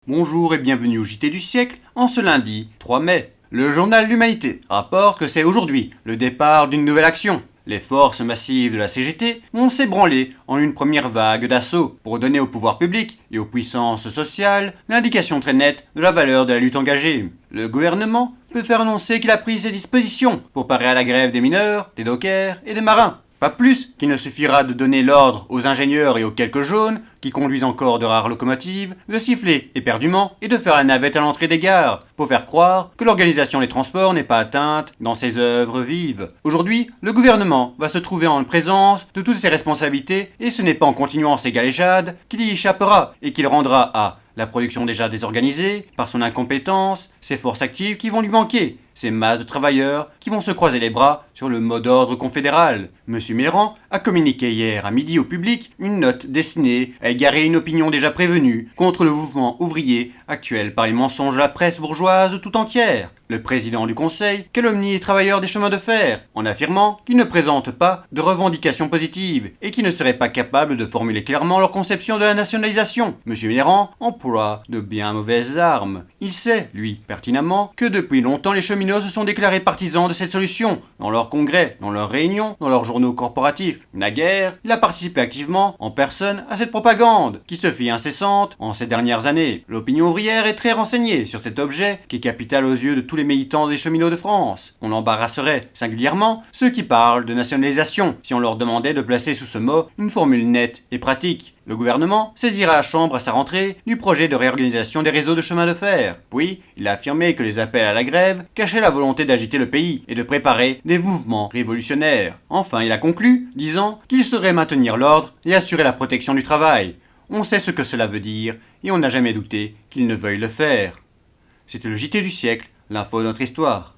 Bonjour et bienvenue au JT du siècle en ce lundi 3 mai. Le journal L'Humanité rapporte que c'est aujourd'hui le départ d'une nouvelle action. Les forces massives de la CGT vont s'ébranler en une première vague d'assaut pour donner au pouvoir public et aux puissances sociales l'indication très nette de la valeur de la lutte engagée. Le gouvernement peut faire annoncer qu'il a pris ses dispositions pour parer à la grève des mineurs, des dockers et des marins. Pas plus qu'il ne suffira de donner l'ordre aux ingénieurs et aux quelques jaunes, qui conduisent encore de rares locomotives, de siffler éperdument et de faire la navette à l'entrée des gares, pour faire croire que l'organisation des transports n'est pas atteinte dans ses œuvres vives. Aujourd'hui, le gouvernement va se trouver en présence de toutes ses responsabilités, et ce n'est pas en continuant ses galéjades qu'il y échappera, et qu'il rendra à la production déjà désorganisée, par son incompétence, ses forces actives qui vont lui manquer, ces masses de travailleurs qui vont se croiser les bras sur le mot d'ordre confédéral. M. Mitterrand a communiqué hier à midi au public une note destinée à égarer une opinion déjà prévenue contre le mouvement ouvrier actuel par les mensonges de la presse bourgeoise tout entière. Le président du Conseil calomnie les travailleurs des chemins de fer en affirmant qu'ils ne présentent pas de revendications positives et qu'ils ne seraient pas capables de formuler clairement leur conception de la nationalisation. M. Mitterrand emploie de bien mauvaises armes. Il sait, lui, pertinemment, que depuis longtemps les cheminots se sont déclarés partisans de cette solution, dans leurs congrès, dans leurs réunions, dans leurs journaux corporatifs. Naguère, il a participé activement, en personne, à cette propagande, qui se fit incessante en ces dernières années. L'opinion ouvrière est très renseignée sur cet objet, qui est capital aux yeux de tous les militants des cheminots de France. On embarrasserait, singulièrement, ceux qui parlent de nationalisation, si on leur demandait de placer sous ce mot une formule nette et pratique. Le gouvernement saisira la Chambre à sa rentrée du projet de réorganisation des réseaux de chemin de fer. Puis, il a affirmé que les appels à la grève cachaient la volonté d'agiter le pays et de préparer des mouvements révolutionnaires. Enfin, il a conclu, disant qu'il saurait maintenir l'ordre et assurer la protection du travail. On sait ce que cela veut dire et on n'a jamais douté qu'il ne veuille le faire. C'était le JT du siècle, l'info de notre histoire.